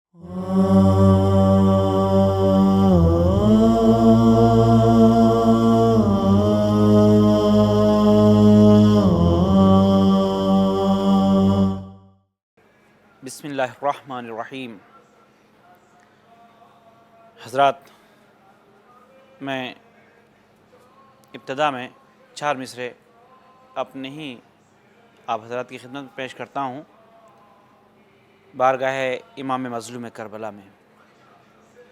بسم اللہ الرحمن الرحیم۔ حضرات، میں ابتدا میں 4 مصرے اپنے ہی آپ حضرات کی خدمت میں پیش کرتا ہوں بارگاہ امام مظلوم کربلا میں۔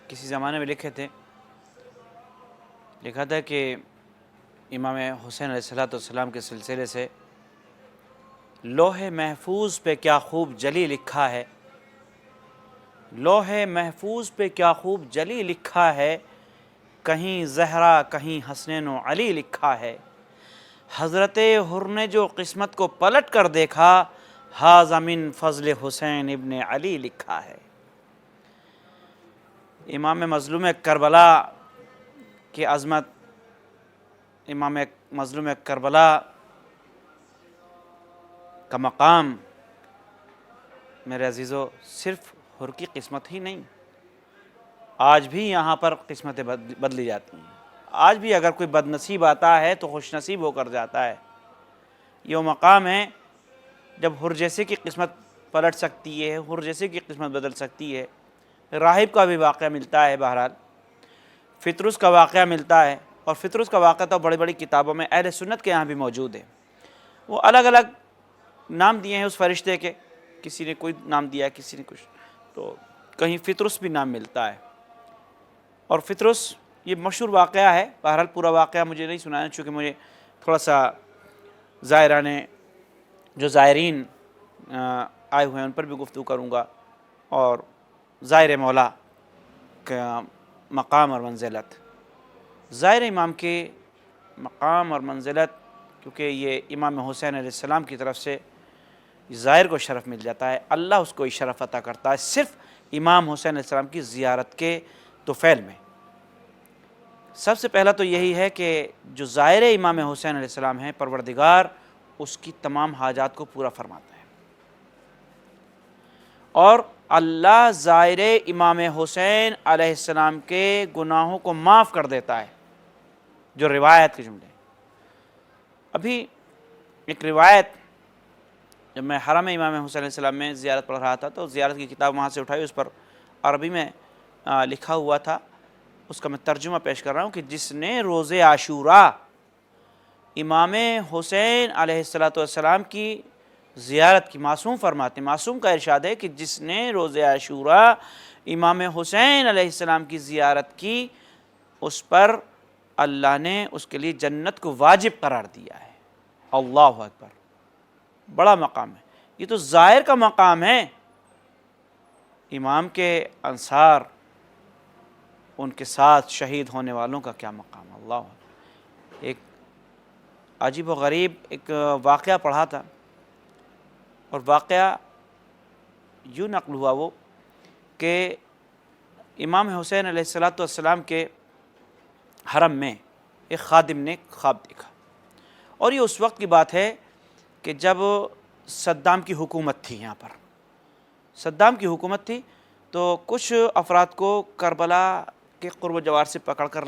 کسی زمانے میں لکھا تھا کہ امام حسین علیہ السلام کے سلسلے سے لوح محفوظ پہ کیا خوب جلی لکھا ہے، لوح محفوظ پہ کیا خوب جلی لکھا ہے، کہیں زہرا کہیں حسنین و علی لکھا ہے، حضرت حر نے جو قسمت کو پلٹ کر دیکھا، ھذا من فضل حسین ابن علی لکھا ہے۔ امام مظلوم کربلا کی عظمت، امام مظلوم کربلا کا مقام میرے عزیزو صرف حر کی قسمت ہی نہیں، آج بھی یہاں پر قسمتیں بدلی جاتی ہیں۔ آج بھی اگر کوئی بد نصیب آتا ہے تو خوش نصیب ہو کر جاتا ہے۔ یہ وہ مقام ہے جب حر جیسے کی قسمت پلٹ سکتی ہے، حر جیسے کی قسمت بدل سکتی ہے۔ راہب کا بھی واقعہ ملتا ہے، بہرحال فطرس کا واقعہ ملتا ہے، اور فطرس کا واقعہ تو بڑی بڑی کتابوں میں اہل سنت کے یہاں بھی موجود ہے۔ وہ الگ الگ نام دیے ہیں اس فرشتے کے، کسی نے کوئی نام دیا، کسی نے کچھ، تو کہیں فطرس بھی نام ملتا ہے۔ اور فطرس یہ مشہور واقعہ ہے، بہرحال پورا واقعہ مجھے نہیں سنانا، چونکہ مجھے تھوڑا سا جو زائرین آئے ہوئے ہیں ان پر بھی گفتگو کروں گا، اور زائر مولا کا مقام اور منزلت، زائر امام کے مقام اور منزلت، کیونکہ یہ امام حسین علیہ السلام کی طرف سے زائر کو شرف مل جاتا ہے، اللہ اس کو شرف عطا کرتا ہے صرف امام حسین علیہ السلام کی زیارت کے طفیل میں۔ سب سے پہلا تو یہی ہے کہ جو زائر امام حسین علیہ السلام ہیں، پروردگار اس کی تمام حاجات کو پورا فرماتا ہے، اور اللہ زائر امام حسین علیہ السلام کے گناہوں کو معاف کر دیتا ہے، جو روایت کے جملے۔ ابھی ایک روایت، جب میں حرم امام حسین علیہ السلام میں زیارت پڑھ رہا تھا تو زیارت کی کتاب وہاں سے اٹھائی، اس پر عربی میں لکھا ہوا تھا، اس کا میں ترجمہ پیش کر رہا ہوں کہ جس نے روز عاشوراء امام حسین علیہ السلام کی زیارت کی، معصوم فرماتے ہیں، معصوم کا ارشاد ہے کہ جس نے روز عاشوراء امام حسین علیہ السلام کی زیارت کی، اس پر اللہ نے اس کے لیے جنت کو واجب قرار دیا ہے۔ اللہ اکبر، بڑا مقام ہے یہ، تو زائر کا مقام ہے۔ امام کے انصار، ان کے ساتھ شہید ہونے والوں کا کیا مقام، اللہ اکبر۔ ایک عجیب و غریب ایک واقعہ پڑھا تھا، اور واقعہ یوں نقل ہوا وہ کہ امام حسین علیہ السلام کے حرم میں ایک خادم نے خواب دیکھا، اور یہ اس وقت کی بات ہے کہ جب صدام کی حکومت تھی، یہاں پر صدام کی حکومت تھی، تو کچھ افراد کو کربلا کے قرب و جوار سے پکڑ کر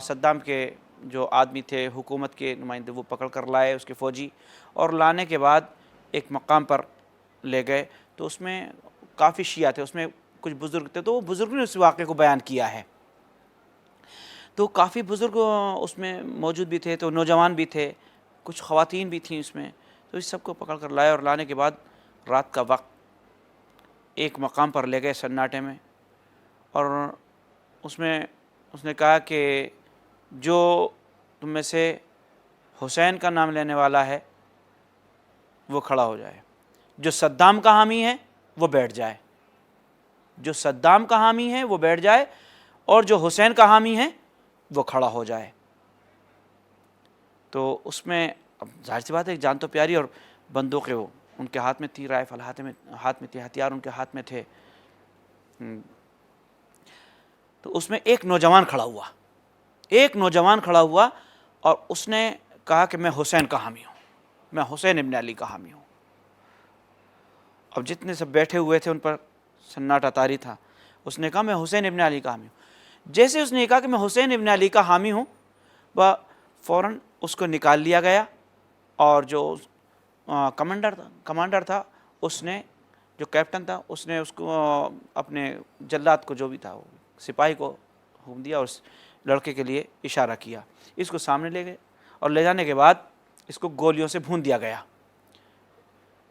صدام کے جو آدمی تھے، حکومت کے نمائندے، وہ پکڑ کر لائے، اس کے فوجی، اور لانے کے بعد ایک مقام پر لے گئے، تو اس میں کافی شیعہ تھے، اس میں کچھ بزرگ تھے، تو وہ بزرگ نے اس واقعے کو بیان کیا ہے، تو کافی بزرگ اس میں موجود بھی تھے، تو نوجوان بھی تھے، کچھ خواتین بھی تھیں اس میں، تو اس سب کو پکڑ کر لائے، اور لانے کے بعد رات کا وقت ایک مقام پر لے گئے سناٹے میں، اور اس میں اس نے کہا کہ جو تم میں سے حسین کا نام لینے والا ہے وہ کھڑا ہو جائے، جو صدام کا حامی ہے وہ بیٹھ جائے، جو صدام کا حامی ہے وہ بیٹھ جائے، اور جو حسین کا حامی ہے وہ کھڑا ہو جائے۔ تو اس میں اب ظاہر سی بات ہے، جان تو پیاری، اور بندوقیں وہ ان کے ہاتھ میں تھی، رائفل ہاتھ میں تھی، ہتھیار ان کے ہاتھ میں تھے۔ تو اس میں ایک نوجوان کھڑا ہوا، اور اس نے کہا کہ میں حسین کا حامی ہوں، میں حسین ابن علی کا حامی ہوں۔ اب جتنے سب بیٹھے ہوئے تھے ان پر سناٹا طاری تھا. اس نے کہا میں حسین ابن علی کا حامی ہوں. جیسے اس نے کہا کہ میں حسین ابن علی کا حامی ہوں، وہ فوراً اس کو نکال لیا گیا، اور جو کمانڈر تھا اس نے، جو کیپٹن تھا، اس نے اس کو اپنے جلاد کو، جو بھی تھا وہ سپاہی کو حکم دیا اور اس لڑکے کے لیے اشارہ کیا. اس کو سامنے لے گئے اور لے جانے کے بعد اس کو گولیوں سے بھون دیا گیا.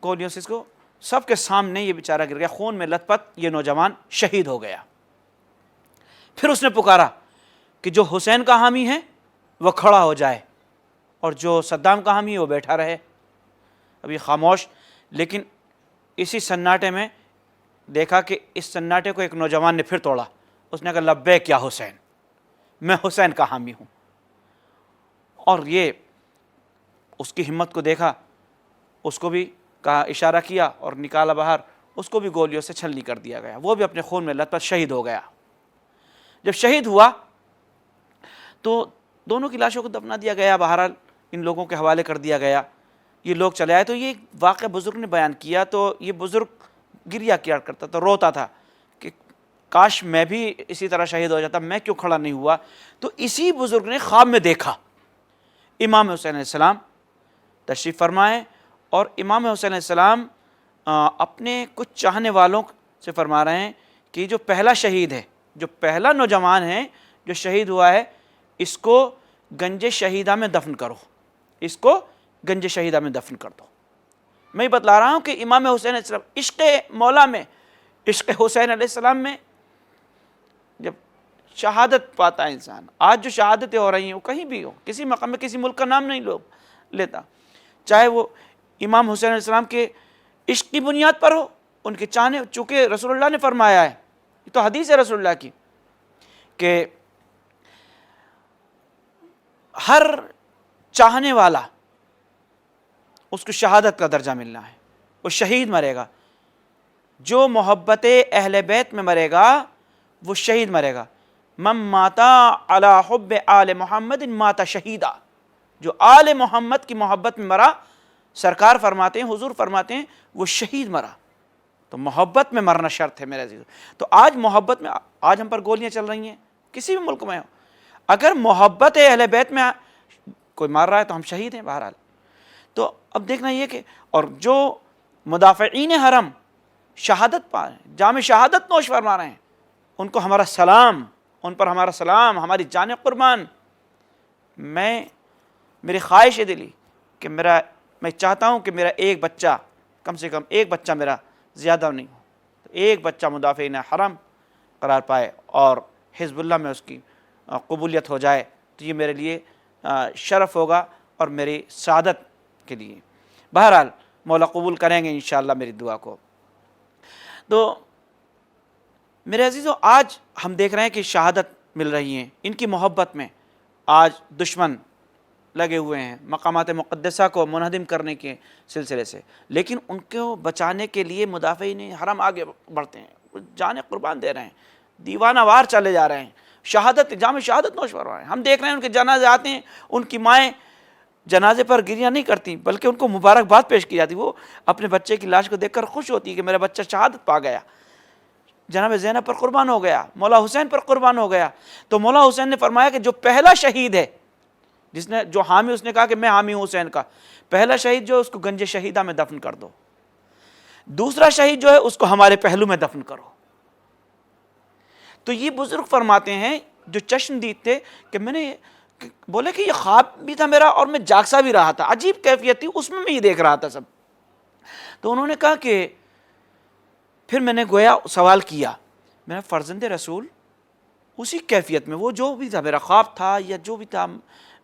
گولیوں سے اس کو سب کے سامنے یہ بیچارہ گر گیا، خون میں لت پت یہ نوجوان شہید ہو گیا. پھر اس نے پکارا کہ جو حسین کا حامی ہے وہ کھڑا ہو جائے اور جو صدام کا حامی ہے وہ بیٹھا رہے. ابھی خاموش. لیکن اسی سناٹے میں دیکھا کہ اس سناٹے کو ایک نوجوان نے پھر توڑا. اس نے کہا لبیک یا حسین، میں حسین کا حامی ہوں. اور یہ اس کی ہمت کو دیکھا، اس کو بھی کہا، اشارہ کیا اور نکالا باہر. اس کو بھی گولیوں سے چھلنی کر دیا گیا، وہ بھی اپنے خون میں لت پت شہید ہو گیا. جب شہید ہوا تو دونوں کی لاشوں کو دفنا دیا گیا، بہرحال ان لوگوں کے حوالے کر دیا گیا. یہ لوگ چلے آئے تو یہ واقعہ بزرگ نے بیان کیا تو یہ بزرگ گریا کیا کرتا تھا، روتا تھا کہ کاش میں بھی اسی طرح شہید ہو جاتا، میں کیوں کھڑا نہیں ہوا. تو اسی بزرگ نے خواب میں دیکھا امام حسین علیہ السلام تشریف فرمائے، اور امام حسین علیہ السلام اپنے کچھ چاہنے والوں سے فرما رہے ہیں کہ جو پہلا شہید ہے، جو پہلا نوجوان ہے جو شہید ہوا ہے، اس کو گنج شہیدہ میں دفن کرو، اس کو گنج شہیدہ میں دفن کر دو. میں بتلا رہا ہوں کہ امام حسین علیہ السلام عشق مولا میں، عشق حسین علیہ السلام میں جب شہادت پاتا ہے انسان. آج جو شہادتیں ہو رہی ہیں وہ کہیں بھی ہو، کسی مقام میں کسی ملک کا نام نہیں لیتا، چاہے وہ امام حسین علیہ السلام کے عشق کی بنیاد پر ہو، ان کے چاہنے، چونکہ رسول اللہ نے فرمایا ہے، یہ تو حدیث ہے رسول اللہ کی، کہ ہر چاہنے والا اس کو شہادت کا درجہ ملنا ہے، وہ شہید مرے گا. جو محبت اہل بیت میں مرے گا وہ شہید مرے گا. من ماتا علی حب آل محمد ماتا شہیدہ. جو آل محمد کی محبت میں مرا، سرکار فرماتے ہیں، حضور فرماتے ہیں، وہ شہید مرا. تو محبت میں مرنا شرط ہے میرے عزیز. تو آج محبت میں، آج ہم پر گولیاں چل رہی ہیں کسی بھی ملک میں ہو، اگر محبت اہل بیت میں کوئی مار رہا ہے تو ہم شہید ہیں بہرحال. تو اب دیکھنا یہ کہ، اور جو مدافعین حرم شہادت پا رہے ہیں، جام شہادت نوش فرما رہے ہیں، ان کو ہمارا سلام، ان پر ہمارا سلام، ہماری جان قربان. میری خواہش دلی کہ میں چاہتا ہوں کہ میرا ایک بچہ، کم سے کم ایک بچہ میرا، زیادہ نہیں ہو، ایک بچہ مدافعین حرم قرار پائے اور حزب اللہ میں اس کی قبولیت ہو جائے تو یہ میرے لیے شرف ہوگا اور میری سعادت کے لیے. بہرحال مولا قبول کریں گے انشاءاللہ میری دعا کو. تو میرے عزیزو، آج ہم دیکھ رہے ہیں کہ شہادت مل رہی ہیں، ان کی محبت میں آج دشمن لگے ہوئے ہیں مقامات مقدسہ کو منہدم کرنے کے سلسلے سے، لیکن ان کو بچانے کے لیے مدافعین حرم آگے بڑھتے ہیں، جانیں قربان دے رہے ہیں، دیوانہ وار چلے جا رہے ہیں، شہادت، جام شہادت نوش فرما رہے ہیں. ہم دیکھ رہے ہیں ان کے جنازے آتے ہیں، ان کی مائیں جنازے پر گریہ نہیں کرتی بلکہ ان کو مبارکباد پیش کی جاتی. وہ اپنے بچے کی لاش کو دیکھ کر خوش ہوتی ہے کہ میرا بچہ شہادت پا گیا، جناب زینب پر قربان ہو گیا، مولا حسین پر قربان ہو گیا. تو مولا حسین نے فرمایا کہ جو پہلا شہید ہے، جس نے، جو حامی، اس نے کہا کہ میں حامی ہوں حسین کا، پہلا شہید جو ہے اس کو گنج شہیدہ میں دفن کر دو، دوسرا شہید جو ہے اس کو ہمارے پہلو میں دفن کرو. تو یہ بزرگ فرماتے ہیں جو چشم دید تھے کہ میں نے بولے کہ یہ خواب بھی تھا میرا اور میں جاگسا بھی رہا تھا، عجیب کیفیت تھی اس میں یہ دیکھ رہا تھا سب. تو انہوں نے کہا کہ پھر میں نے گویا سوال کیا، میرا فرزند رسول اسی کیفیت میں، وہ جو بھی تھا میرا خواب تھا یا جو بھی تھا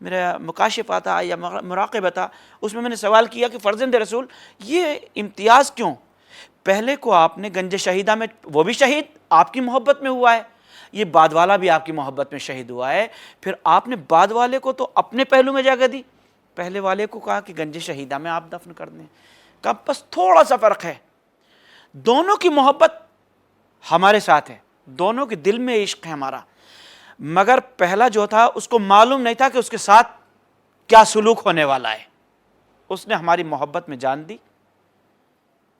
میرا مکاشفہ تھا یا مراقبہ تھا، اس میں نے سوال کیا کہ فرزند رسول یہ امتیاز کیوں؟ پہلے کو آپ نے گنج شہیدہ میں، وہ بھی شہید آپ کی محبت میں ہوا ہے، یہ بعد والا بھی آپ کی محبت میں شہید ہوا ہے، پھر آپ نے بعد والے کو تو اپنے پہلو میں جگہ دی، پہلے والے کو کہا کہ گنج شہیدہ میں آپ دفن کر دیں. کہا بس تھوڑا سا فرق ہے، دونوں کی محبت ہمارے ساتھ ہے، دونوں کے دل میں عشق ہے ہمارا، مگر پہلا جو تھا اس کو معلوم نہیں تھا کہ اس کے ساتھ کیا سلوک ہونے والا ہے. اس نے ہماری محبت میں جان دی،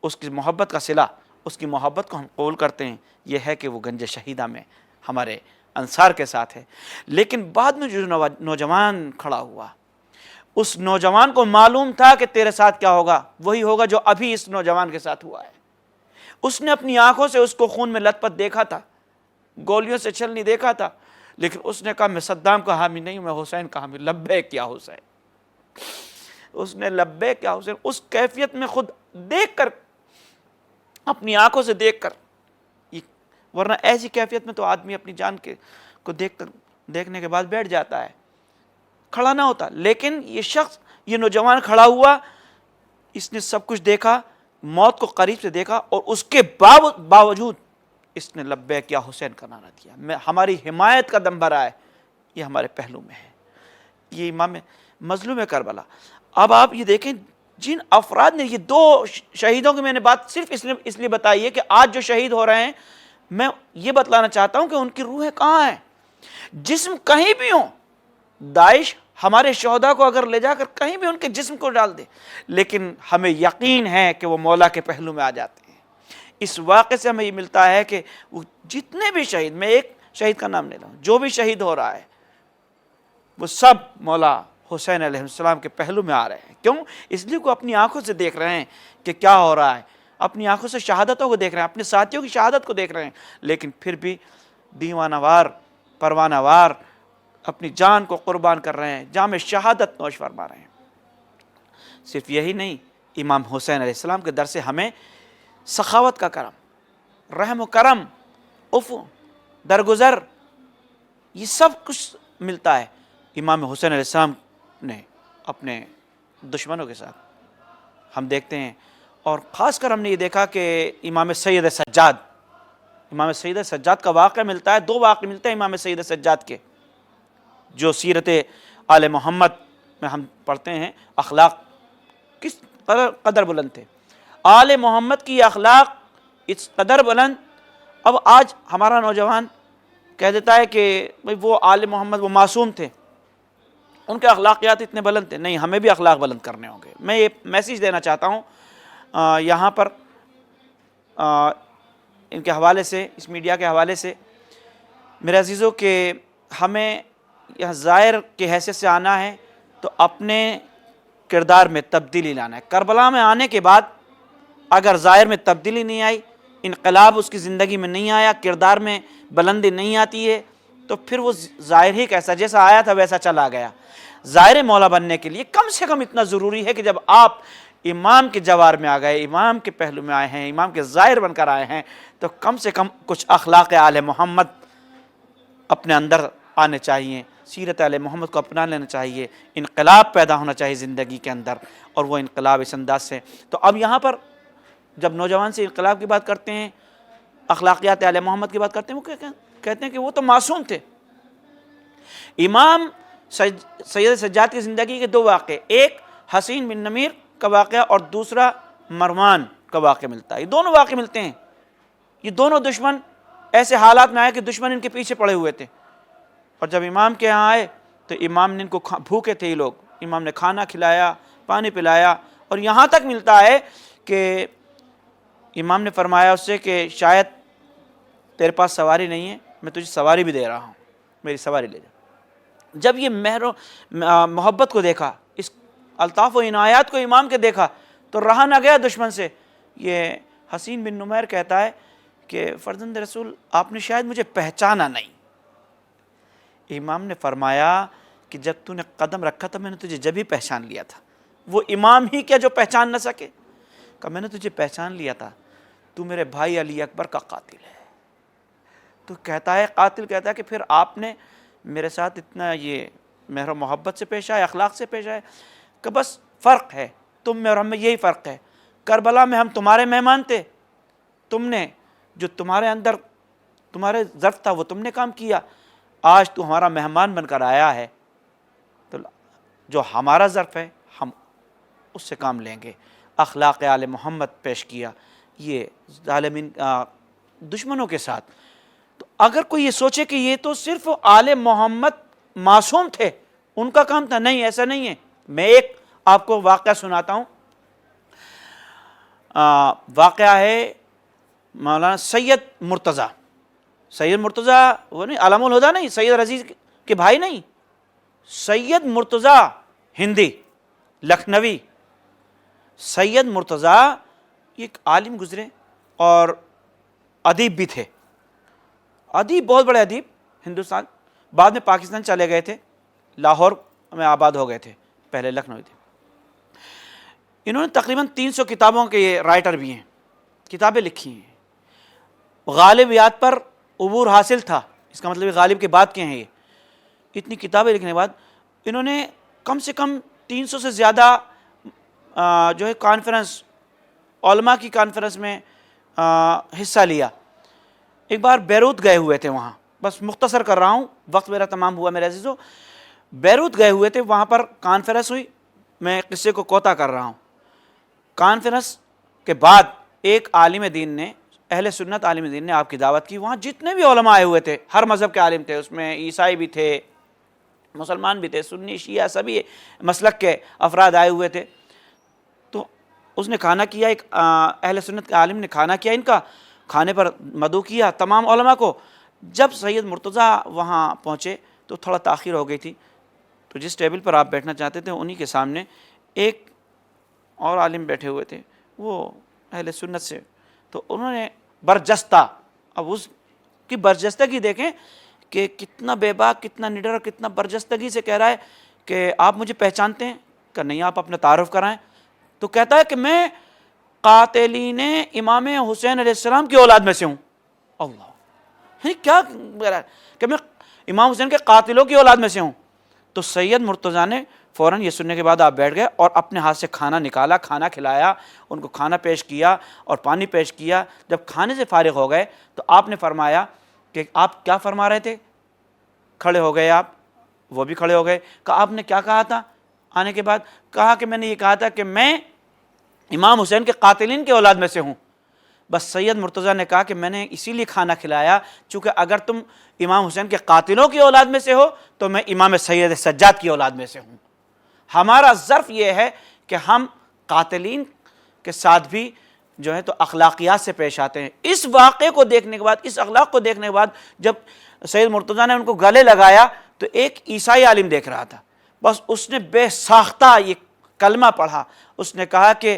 اس کی محبت کا صلہ اس کی محبت کو ہم قبول کرتے ہیں، یہ ہے کہ وہ گنج شہیدہ میں ہمارے انصار کے ساتھ ہے۔ لیکن بعد میں جو نوجوان کھڑا ہوا، اس نوجوان کو معلوم تھا کہ تیرے ساتھ کیا ہوگا، وہی ہوگا جو ابھی اس نوجوان کے ساتھ ہوا ہے۔ اس نے اپنی آنکھوں سے اس کو خون میں لت پت دیکھا تھا، گولیوں سے چھلنی دیکھا تھا، لیکن اس نے کہا میں صدام کا حامی نہیں ہوں، میں حسین کا حامی۔ لبیک یا حسین، اس نے لبیک یا حسین اس کیفیت میں خود دیکھ کر، اپنی آنکھوں سے دیکھ کر، ورنہ ایسی کیفیت میں تو آدمی اپنی جان کو دیکھنے کے بعد بیٹھ جاتا ہے، کھڑا نہ ہوتا۔ لیکن یہ شخص، یہ نوجوان کھڑا ہوا، اس نے سب کچھ دیکھا، موت کو قریب سے دیکھا، اور اس کے باوجود اس نے لبیک یا حسین کا نعرہ دیا۔ ہماری حمایت کا دم بھرا ہے، یہ ہمارے پہلو میں ہے، یہ امام مظلوم کربلا۔ اب آپ یہ دیکھیں، جن افراد نے، یہ دو شہیدوں کی میں نے بات صرف اس لیے بتائی ہے کہ آج جو شہید ہو رہے ہیں، میں یہ بتلانا چاہتا ہوں کہ ان کی روحیں کہاں ہیں، جسم کہیں بھی ہوں۔ داعش ہمارے شہداء کو اگر لے جا کر کہیں بھی ان کے جسم کو ڈال دے، لیکن ہمیں یقین ہے کہ وہ مولا کے پہلو میں آ جاتے ہیں۔ اس واقعے سے ہمیں یہ ملتا ہے کہ وہ جتنے بھی شہید، میں ایک شہید کا نام لے رہا ہوں، جو بھی شہید ہو رہا ہے، وہ سب مولا حسین علیہ السلام کے پہلو میں آ رہے ہیں۔ کیوں؟ اس لیے وہ اپنی آنکھوں سے دیکھ رہے ہیں کہ کیا ہو رہا ہے، اپنی آنکھوں سے شہادتوں کو دیکھ رہے ہیں، اپنے ساتھیوں کی شہادت کو دیکھ رہے ہیں، لیکن پھر بھی دیوانہ وار، پروانہ وار اپنی جان کو قربان کر رہے ہیں، جام شہادت نوش فرما رہے ہیں۔ صرف یہی نہیں، امام حسین علیہ السلام کے در سے ہمیں سخاوت کا کرم، رحم و کرم، عفو، درگزر، یہ سب کچھ ملتا ہے۔ امام حسین علیہ السلام نے اپنے دشمنوں کے ساتھ ہم دیکھتے ہیں، اور خاص کر ہم نے یہ دیکھا کہ امام سید سجاد کا واقعہ ملتا ہے، دو واقع ملتے ہیں امام سید سجاد کے، جو سیرت آل محمد میں ہم پڑھتے ہیں۔ اخلاق کس قدر بلند تھے، آل محمد کی اخلاق اس قدر بلند۔ اب آج ہمارا نوجوان کہہ دیتا ہے کہ وہ آل محمد وہ معصوم تھے، ان کے اخلاقیات اتنے بلند تھے۔ نہیں، ہمیں بھی اخلاق بلند کرنے ہوں گے۔ میں یہ میسیج دینا چاہتا ہوں یہاں پر ان کے حوالے سے، اس میڈیا کے حوالے سے، میرے عزیزوں، کہ ہمیں یہاں ظاہر کی حیثیت سے آنا ہے تو اپنے کردار میں تبدیلی لانا ہے۔ کربلا میں آنے کے بعد اگر ظاہر میں تبدیلی نہیں آئی، انقلاب اس کی زندگی میں نہیں آیا، کردار میں بلندی نہیں آتی ہے، تو پھر وہ ظاہر ہی کیسا، جیسا آیا تھا ویسا چلا گیا۔ ظاہر مولا بننے کے لیے کم سے کم اتنا ضروری ہے کہ جب آپ امام کے جوار میں آ گئے، امام کے پہلو میں آئے ہیں، امام کے ظاہر بن کر آئے ہیں، تو کم سے کم کچھ اخلاق آل محمد اپنے اندر آنے چاہیے، سیرت آل محمد کو اپنا لینا چاہیے، انقلاب پیدا ہونا چاہیے زندگی کے اندر، اور وہ انقلاب اس انداز سے۔ تو اب یہاں پر جب نوجوان سے انقلاب کی بات کرتے ہیں، اخلاقیات آل محمد کی بات کرتے ہیں، وہ کہتے ہیں کہ وہ تو معصوم تھے۔ امام سید سجاد کی زندگی کے دو واقعے، ایک حسین بن نمیر کا واقعہ اور دوسرا مروان کا واقعہ ملتا ہے۔ یہ دونوں واقعے ملتے ہیں، یہ دونوں دشمن ایسے حالات میں آئے کہ دشمن ان کے پیچھے پڑے ہوئے تھے، اور جب امام کے ہاں آئے تو امام نے ان کو بھوکے تھے، یہ لوگ، امام نے کھانا کھلایا، پانی پلایا، اور یہاں تک ملتا ہے کہ امام نے فرمایا اس سے کہ شاید تیرے پاس سواری نہیں ہے، میں تجھے سواری بھی دے رہا ہوں، میری سواری لے جا۔ جب یہ مہر و محبت کو دیکھا، اس الطاف و عنایات کو امام کے دیکھا، تو رہا نہ گیا دشمن سے۔ یہ حسین بن نمیر کہتا ہے کہ فرزند رسول، آپ نے شاید مجھے پہچانا نہیں۔ امام نے فرمایا کہ جب تو نے قدم رکھا تھا میں نے تجھے جب ہی پہچان لیا تھا۔ وہ امام ہی کیا جو پہچان نہ سکے؟ کہ میں نے تجھے پہچان لیا تھا، تو میرے بھائی علی اکبر کا قاتل ہے۔ تو کہتا ہے، قاتل کہتا ہے کہ پھر آپ نے میرے ساتھ اتنا یہ مہر و محبت سے پیش آئے، اخلاق سے پیش آئے، کہ بس فرق ہے تم میں اور ہم میں، یہی فرق ہے۔ کربلا میں ہم تمہارے مہمان تھے، تم نے جو تمہارے اندر تمہارے ظرف تھا وہ تم نے کام کیا، آج تو ہمارا مہمان بن کر آیا ہے، تو جو ہمارا ظرف ہے ہم اس سے کام لیں گے۔ اخلاق آل محمد پیش کیا یہ ظالمین دشمنوں کے ساتھ۔ تو اگر کوئی یہ سوچے کہ یہ تو صرف آل محمد معصوم تھے، ان کا کام تھا، نہیں، ایسا نہیں ہے۔ میں ایک آپ کو واقعہ سناتا ہوں۔ واقعہ ہے مولانا سید مرتضیٰ، سید مرتضیٰ وہ نہیں علم الہدیٰ نہیں، سید عزیز کے بھائی نہیں، سید مرتضیٰ ہندی لکھنوی، سید مرتضیٰ ایک عالم گزرے اور ادیب بھی تھے، ادیب بہت بڑے ادیب ہندوستان، بعد میں پاکستان چلے گئے تھے، لاہور میں آباد ہو گئے تھے، پہلے لکھنؤ تھے۔ انہوں نے تقریباً 300 کتابوں کے رائٹر بھی ہیں، کتابیں لکھی ہیں، غالبیات پر عبور حاصل تھا، اس کا مطلب غالب کے بعد کے ہیں یہ، اتنی کتابیں لکھنے کے بعد انہوں نے کم سے کم 300 سے زیادہ جو ہے کانفرنس، علماء کی کانفرنس میں حصہ لیا۔ ایک بار بیروت گئے ہوئے تھے، وہاں بس مختصر کر رہا ہوں، وقت میرا تمام ہوا میرے عزیزو، بیروت گئے ہوئے تھے، وہاں پر کانفرنس ہوئی، میں قصے کو کوتا کر رہا ہوں۔ کانفرنس کے بعد ایک عالم دین نے، اہل سنت عالم دین نے آپ کی دعوت کی، وہاں جتنے بھی علماء آئے ہوئے تھے، ہر مذہب کے عالم تھے، اس میں عیسائی بھی تھے، مسلمان بھی تھے، سنی شیعہ سبھی مسلک کے افراد آئے ہوئے تھے۔ تو اس نے کھانا کیا، ایک اہل سنت کے عالم نے کھانا کیا، ان کا کھانے پر مدعو کیا تمام علماء کو۔ جب سید مرتضیٰ وہاں پہنچے تو تھوڑا تاخیر ہو گئی تھی، تو جس ٹیبل پر آپ بیٹھنا چاہتے تھے انہی کے سامنے ایک اور عالم بیٹھے ہوئے تھے، وہ اہل سنت سے، تو انہوں نے برجستہ، اب اس کی برجستگی دیکھیں کہ کتنا بے باک، کتنا نڈر اور کتنا برجستگی سے کہہ رہا ہے کہ آپ مجھے پہچانتے ہیں؟ کہ نہیں، آپ اپنا تعارف کرائیں۔ تو کہتا ہے کہ میں قاتلین امام حسین علیہ السلام کی اولاد میں سے ہوں۔ اللہ، کیا کہہ رہا ہے کہ میں امام حسین کے قاتلوں کی اولاد میں سے ہوں؟ تو سید مرتضیٰ نے فوراً یہ سننے کے بعد آپ بیٹھ گئے اور اپنے ہاتھ سے کھانا نکالا، کھانا کھلایا، ان کو کھانا پیش کیا اور پانی پیش کیا۔ جب کھانے سے فارغ ہو گئے تو آپ نے فرمایا کہ آپ کیا فرما رہے تھے؟ کھڑے ہو گئے آپ، وہ بھی کھڑے ہو گئے۔ کہ آپ نے کیا کہا تھا آنے کے بعد؟ کہا کہ میں نے یہ کہا تھا کہ میں امام حسین کے قاتلین کے اولاد میں سے ہوں۔ بس سید مرتضیٰ نے کہا کہ میں نے اسی لیے کھانا کھلایا چونکہ اگر تم امام حسین کے قاتلوں کی اولاد میں سے ہو تو میں امام سید سجاد کی اولاد میں سے ہوں۔ ہمارا ظرف یہ ہے کہ ہم قاتلین کے ساتھ بھی جو ہے تو اخلاقیات سے پیش آتے ہیں۔ اس واقعے کو دیکھنے کے بعد، اس اخلاق کو دیکھنے کے بعد جب سید مرتضیٰ نے ان کو گلے لگایا تو ایک عیسائی عالم دیکھ رہا تھا، بس اس نے بے ساختہ یہ کلمہ پڑھا، اس نے کہا کہ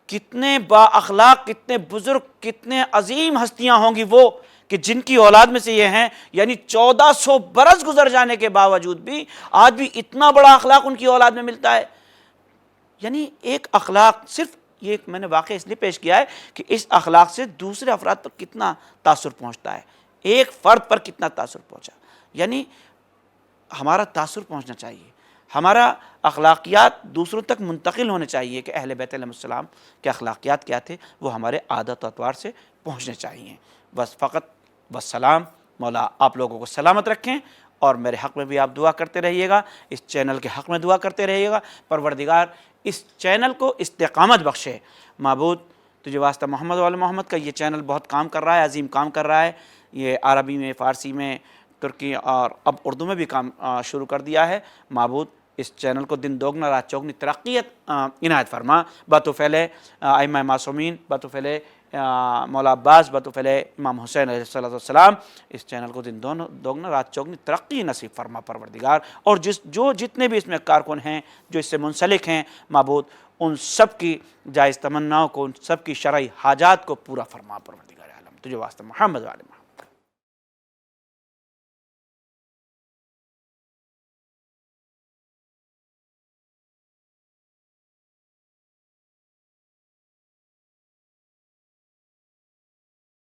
کتنے با اخلاق، کتنے بزرگ، کتنے عظیم ہستیاں ہوں گی وہ کہ جن کی اولاد میں سے یہ ہیں، یعنی 1400 برس گزر جانے کے باوجود بھی آج بھی اتنا بڑا اخلاق ان کی اولاد میں ملتا ہے۔ یعنی ایک اخلاق، صرف یہ میں نے واقعہ اس لیے پیش کیا ہے کہ اس اخلاق سے دوسرے افراد پر کتنا تاثر پہنچتا ہے، ایک فرد پر کتنا تاثر پہنچا۔ یعنی ہمارا تاثر پہنچنا چاہیے، ہمارا اخلاقیات دوسروں تک منتقل ہونے چاہیے کہ اہل بیت علیہ السلام کے اخلاقیات کیا تھے، وہ ہمارے عادت و اطوار سے پہنچنے چاہیے۔ بس فقط والسلام، مولا آپ لوگوں کو سلامت رکھیں، اور میرے حق میں بھی آپ دعا کرتے رہیے گا، اس چینل کے حق میں دعا کرتے رہیے گا۔ پروردگار اس چینل کو استقامت بخشے۔ معبود تجھے واسطہ محمد وال محمد کا یہ چینل بہت کام کر رہا ہے، عظیم کام کر رہا ہے، یہ عربی میں، فارسی میں، ترکی اور اب اردو میں بھی کام شروع کر دیا ہے۔ معبود اس چینل کو دن دوگنا رات چوگنی ترقیت عنایت فرما، بطوفیل ائمہ معصومین، بطوفیل مولا عباس، بطوفیل امام حسین علیہ السلام، اس چینل کو دن دوگنا رات چوگنی ترقی نصیب فرما پروردگار، اور جتنے بھی اس میں کارکن ہیں جو اس سے منسلک ہیں معبود، ان سب کی جائز تمناؤں کو، ان سب کی شرعی حاجات کو پورا فرما پروردگار عالم، تجھے واسطہ محمد والے